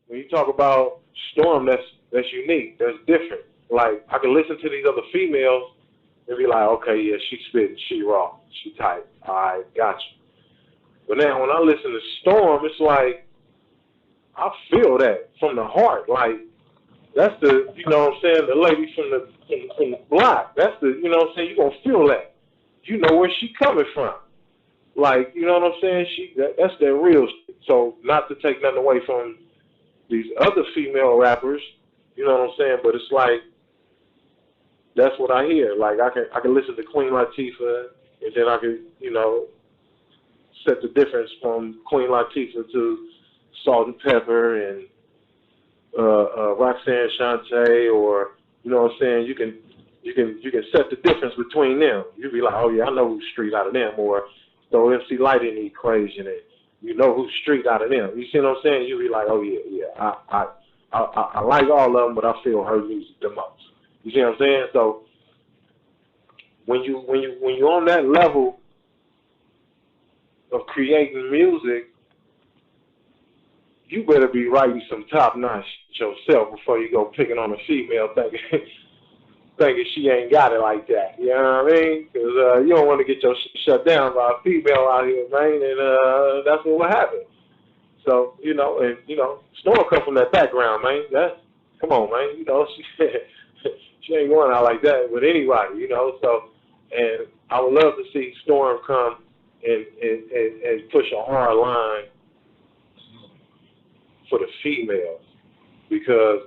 when you talk about Storm, that's unique. That's different. Like I can listen to these other females and be like, okay, yeah, she spitting, she raw, she tight. All right, got you. But now when I listen to Storm, it's like I feel that from the heart. Like that's the, you know what I'm saying, the lady from the block. That's the, you know what I'm saying, you gonna feel that. You know where she coming from. Like, you know what I'm saying? That's that real shit. So not to take nothing away from these other female rappers, you know what I'm saying? But it's like that's what I hear. Like I can listen to Queen Latifah and then I can, you know, set the difference from Queen Latifah to Salt and Pepper and Roxanne Shante, or you know what I'm saying? You can set the difference between them. You be like, oh yeah, I know who's street out of them, or throw MC Light in the equation, and you know who's street out of them. You see what I'm saying? You be like, oh yeah, I like all of them, but I feel her music the most. You see what I'm saying? So when you on that level of creating music, you better be writing some top notch yourself before you go picking on a female thinking she ain't got it like that. You know what I mean? Because you don't want to get your shut down by a female out here, man, and that's what will happen. So, you know, and, you know, Storm come from that background, man. Come on, man. You know, she ain't going out like that with anybody, you know. So, and I would love to see Storm come and push a hard line for the females, because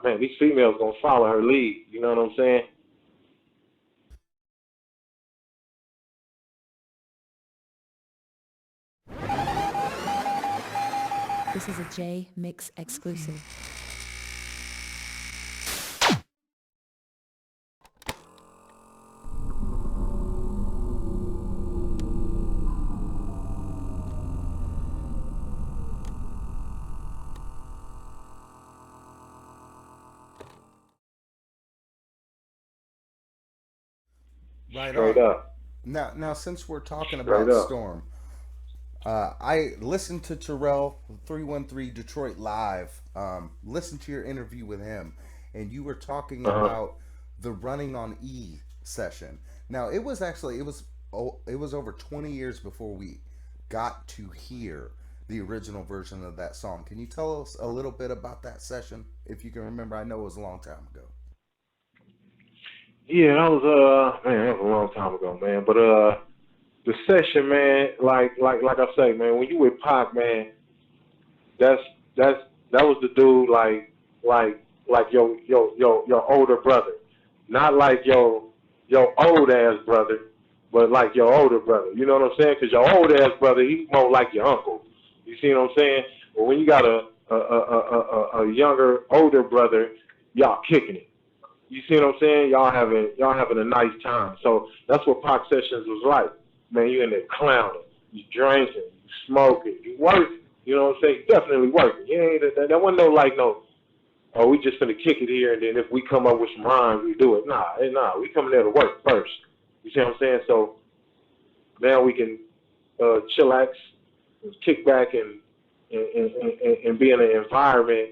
man, these females gonna follow her lead. You know what I'm saying? This is a Jmix exclusive. Right Straight on. up. Now, since we're talking Straight about up. Storm, I listened to Terrell 313 Detroit Live. Listened to your interview with him, and you were talking Uh-huh. about the Running on E session. Now, it was over 20 years before we got to hear the original version of that song. Can you tell us a little bit about that session, if you can remember? I know it was a long time ago. Yeah, that was man, that was a long time ago, man. But the session, man, like I say, man, when you with Pac, man, that's that's that was the dude like your older brother, not like your old ass brother, but like your older brother. You know what I'm saying? Because your old ass brother, he's more like your uncle. You see what I'm saying? But when you got a younger older brother, y'all kicking it. You see what I'm saying? Y'all having a nice time. So that's what Pac Sessions was like. Man, you in there clowning, you drinking, you smoking, you working. You know what I'm saying? Definitely working. You ain't that wasn't no like no. Oh, we just gonna kick it here, and then if we come up with some rhymes, we do it. Nah. We coming there to work first. You see what I'm saying? So now we can chillax, kick back, and be in an environment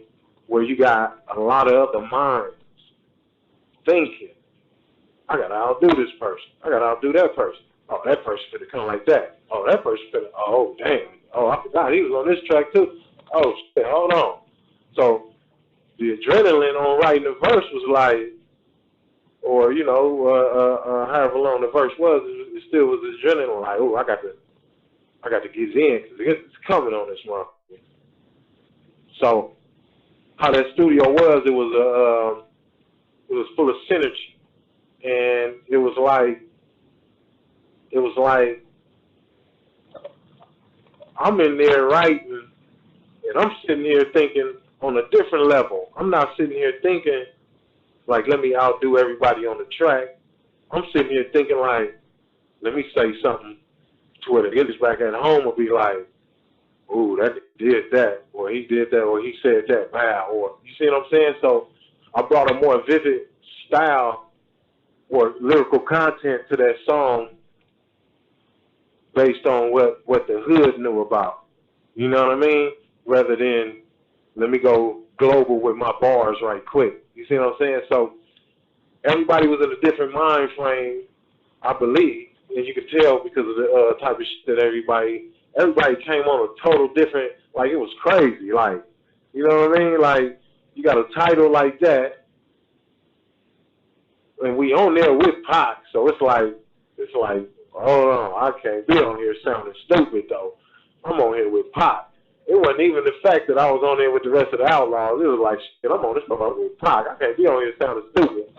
where you got a lot of other minds thinking, I gotta outdo this person. I gotta outdo that person. Oh, that person finna come like that. Oh, that person finna, oh, damn. Oh, I forgot he was on this track too. Oh, shit, hold on. So the adrenaline on writing the verse was like, or, you know, however long the verse was, it still was adrenaline. Like, oh, I got to get in because it's coming on this one. So how that studio was, it was full of synergy. And it was like I'm in there writing, and I'm sitting here thinking on a different level. I'm not sitting here thinking like, let me outdo everybody on the track. I'm sitting here thinking like, let me say something to where the niggas back at home will be like, ooh, that did that, or he did that, or he said that, wow, or you see what I'm saying? So I brought a more vivid style or lyrical content to that song based on what the hood knew about. You know what I mean? Rather than let me go global with my bars right quick. You see what I'm saying? So everybody was in a different mind frame, I believe, and you could tell because of the type of shit that everybody came on a total different, like it was crazy. Like, you know what I mean? Like, you got a title like that, and we on there with Pac, so it's like, hold on, I can't be on here sounding stupid though. I'm on here with Pac. It wasn't even the fact that I was on there with the rest of the Outlaws. It was like, shit, I'm on this motherfucker with Pac. I can't be on here sounding stupid.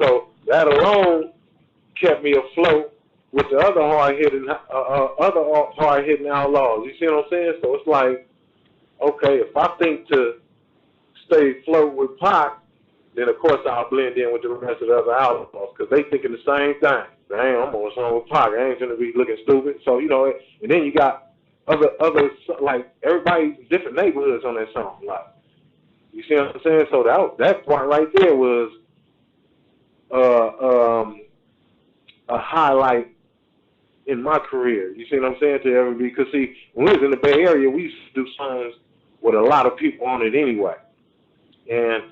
So that alone kept me afloat with the other hard-hitting Outlaws. You see what I'm saying? So it's like, okay, if I think to stay afloat with Pac, then of course I'll blend in with the rest of the other Outlaws because they thinking the same thing. Damn, I'm on a song with Pac. I ain't gonna be looking stupid. So you know, and then you got other like everybody different neighborhoods on that song. Like, you see what I'm saying? So that part right there was a highlight in my career. You see what I'm saying to everybody? Because see, when we was in the Bay Area, we used to do songs with a lot of people on it anyway. And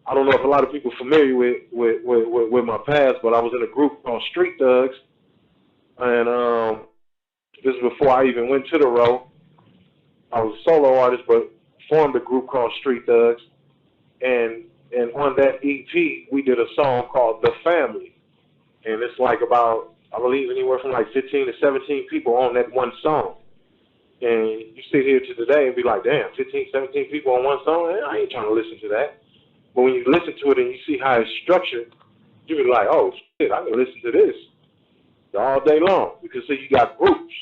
I don't know if a lot of people are familiar with my past, but I was in a group called Street Thugs, and this is before I even went to the row. I was a solo artist, but formed a group called Street Thugs, and on that EP, we did a song called The Family, and it's like about, I believe, anywhere from like 15 to 17 people on that one song. And you sit here to today and be like, damn, 15, 17 people on one song? I ain't trying to listen to that. But when you listen to it and you see how it's structured, you be like, oh, shit, I can listen to this all day long. Because, see, you got groups.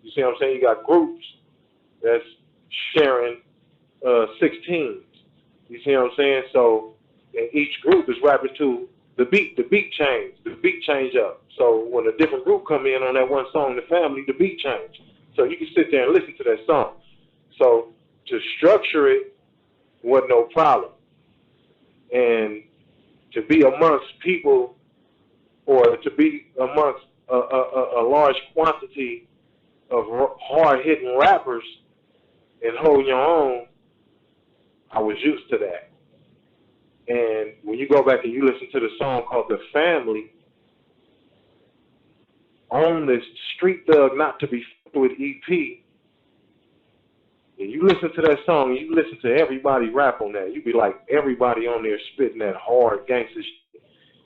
You see what I'm saying? You got groups that's sharing 16s. You see what I'm saying? So, and each group is rapping to the beat change up. So when a different group come in on that one song, The Family, the beat change. So you can sit there and listen to that song. So to structure it wasn't no problem. And to be amongst people or to be amongst a large quantity of hard-hitting rappers and holding your own, I was used to that. And when you go back and you listen to the song called The Family, on this Street Thug Not to Be With EP, and you listen to that song, you listen to everybody rap on that, you be like, everybody on there spitting that hard gangster shit.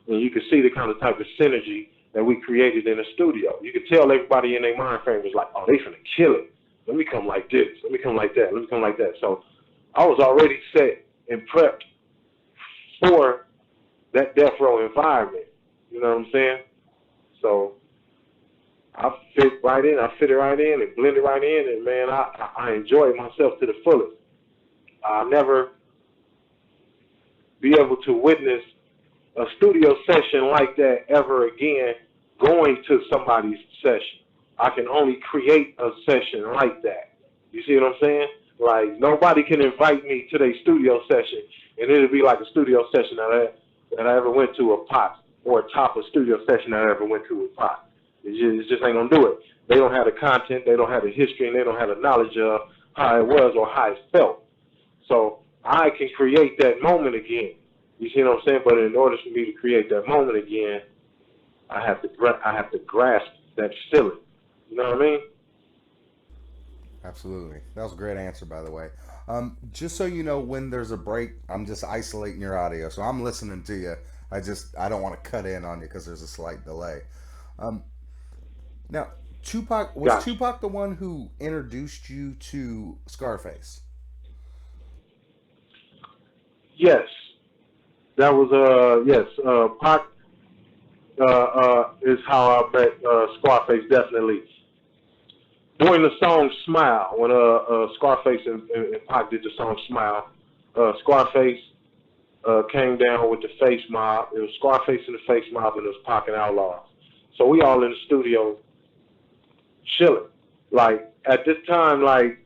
And you can see the kind of type of synergy that we created in the studio. You could tell everybody in their mind frame was like, oh, they finna kill it. Let me come like this. Let me come like that. Let me come like that. So I was already set and prepped for that death row environment. You know what I'm saying? So I fit right in. I fit it right in and blended right in, and man, I enjoyed myself to the fullest. I'll never be able to witness a studio session like that ever again going to somebody's session. I can only create a session like that. You see what I'm saying? Like, nobody can invite me to their studio session, and it'll be like a studio session that I ever went to with Pac, or a top of studio session that I ever went to with Pac. It just ain't gonna do it. They don't have the content, they don't have the history, and they don't have the knowledge of how it was or how it felt. So I can create that moment again. You see what I'm saying? But in order for me to create that moment again, I have to grasp that feeling. You know what I mean? Absolutely. That was a great answer, by the way. Just so you know, when there's a break, I'm just isolating your audio, so I'm listening to you. I don't want to cut in on you because there's a slight delay. Now, Tupac the one who introduced you to Scarface? Yes, that was yes. Pac is how I met Scarface, definitely. During the song "Smile," when Scarface and Pac did the song "Smile," Scarface came down with the Face Mob. It was Scarface and the Face Mob, and it was Pac and Outlaws. So we all in the studio chilling. Like at this time, like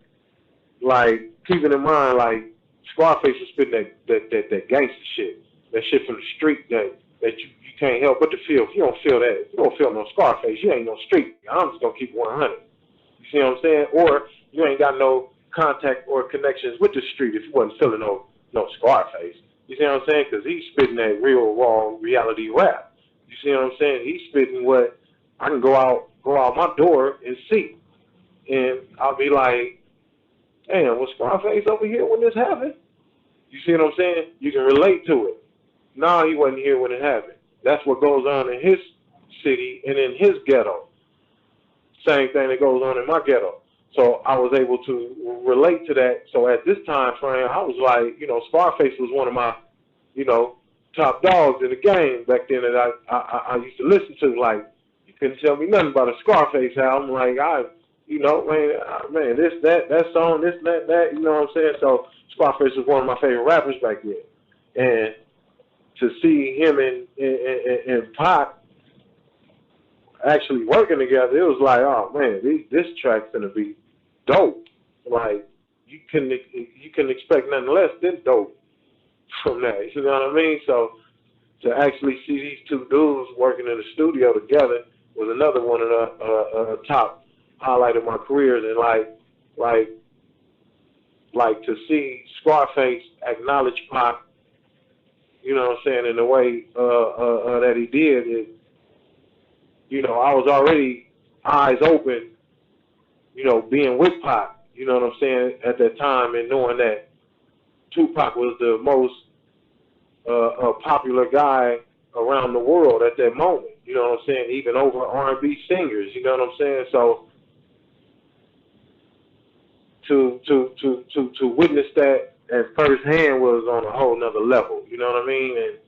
keeping in mind, like Scarface was spitting that gangster shit, that shit from the street that you can't help but to feel. If you don't feel that, if you don't feel no Scarface, you ain't no street. I'm just gonna keep 100. You see what I'm saying? Or you ain't got no contact or connections with the street if he wasn't feeling no Scarface. You see what I'm saying? Because he's spitting that real raw reality rap. You see what I'm saying? He's spitting what I can go out my door and see, and I'll be like, damn, was Scarface over here when this happened? You see what I'm saying? You can relate to it. No, he wasn't here when it happened. That's what goes on in his city and in his ghetto. Same thing that goes on in my ghetto. So I was able to relate to that. So at this time frame, I was like, Scarface was one of my, top dogs in the game back then that I used to listen to. Like, you couldn't tell me nothing about a Scarface album. Like, man, this, that song, this, that, you know what I'm saying? So Scarface was one of my favorite rappers back then. And to see him and Pac actually working together, it was like, oh man, this track's gonna be dope. Like you can expect nothing less than dope from that. You know what I mean? So to actually see these two dudes working in the studio together was another one of the top highlight of my careers. And like to see Scarface acknowledge Pac, you know what I'm saying, in the way that he did, I was already eyes open, being with Pac, you know what I'm saying, at that time, and knowing that Tupac was the most popular guy around the world at that moment, you know what I'm saying, even over R&B singers, you know what I'm saying. So to witness that at first hand was on a whole nother level, you know what I mean? And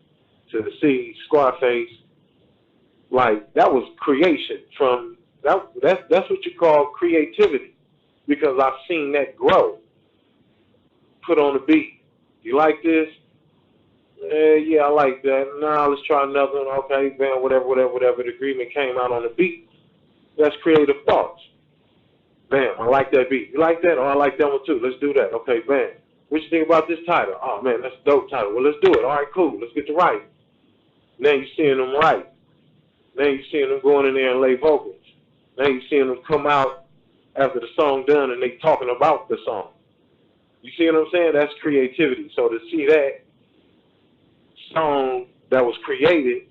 to see Scarface, like, that was creation from, that's what you call creativity, because I've seen that grow. Put on a beat. You like this? Yeah, I like that. Nah, let's try another one. Okay, man, whatever. The agreement came out on the beat. That's creative thoughts. Bam, I like that beat. You like that? Oh, I like that one too. Let's do that. Okay, bam. What you think about this title? Oh, man, that's a dope title. Well, let's do it. All right, cool. Let's get to writing. Now you're seeing them write. Now you're seeing them going in there and lay vocals. Now you're seeing them come out after the song done and they talking about the song. You see what I'm saying? That's creativity. So to see that song that was created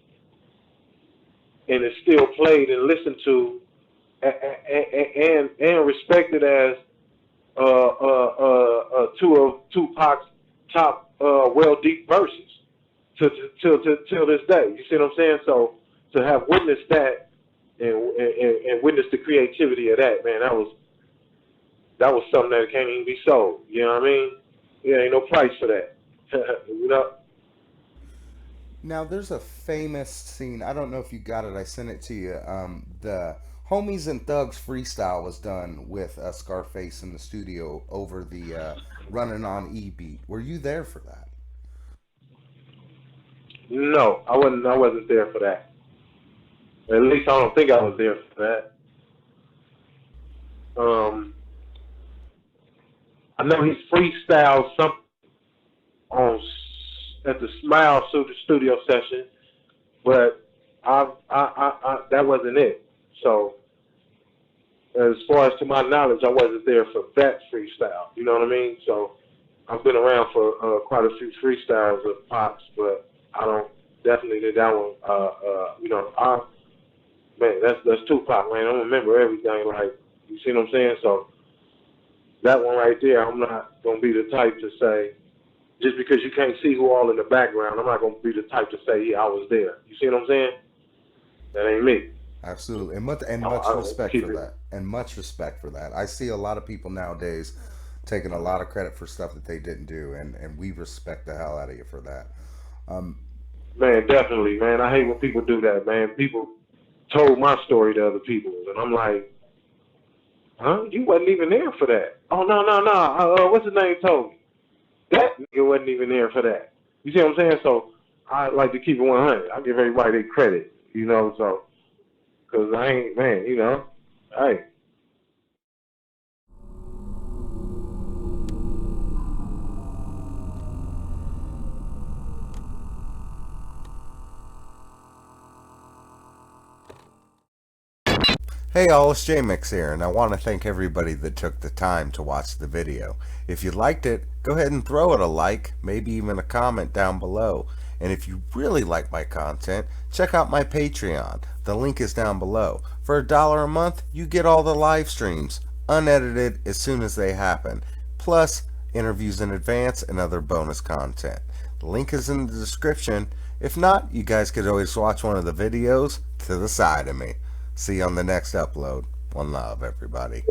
and is still played and listened to and respected as two of Tupac's top well-deep verses till this day. You see what I'm saying? So to have witnessed that and witnessed the creativity of that, man, that was something that can't even be sold. You know what I mean? Yeah, ain't no price for that. You know? Now, there's a famous scene. I don't know if you got it. I sent it to you. The Homies and Thugs freestyle was done with Scarface in the studio over the Running on E beat. Were you there for that? No, I wasn't there for that. At least I don't think I was there for that. I know he freestyled something at the Smile studio session, but that wasn't it. So, as far as to my knowledge, I wasn't there for that freestyle. You know what I mean? So, I've been around for quite a few freestyles of Pops, but I don't definitely did that one. Man, that's Tupac, man. I don't remember everything. Like, you see what I'm saying? So, that one right there, I'm not gonna be the type to say, just because you can't see who all in the background, I'm not going to be the type to say, yeah, I was there. You see what I'm saying? That ain't me. Absolutely. And much respect for that. And much respect for that. I see a lot of people nowadays taking a lot of credit for stuff that they didn't do, and we respect the hell out of you for that. Man, definitely, man. I hate when people do that, man. People told my story to other people, and I'm like, huh? You wasn't even there for that. Oh, no. What's his name told me? That nigga wasn't even there for that. You see what I'm saying? So I like to keep it 100. I give everybody their credit, so, because I ain't, man, hey. Hey all, it's Jmix here, and I want to thank everybody that took the time to watch the video. If you liked it, go ahead and throw it a like, maybe even a comment down below. And if you really like my content, check out my Patreon. The link is down below. For $1 a month, you get all the live streams, unedited as soon as they happen, plus interviews in advance and other bonus content. The link is in the description. If not, you guys could always watch one of the videos to the side of me. See you on the next upload. One love, everybody.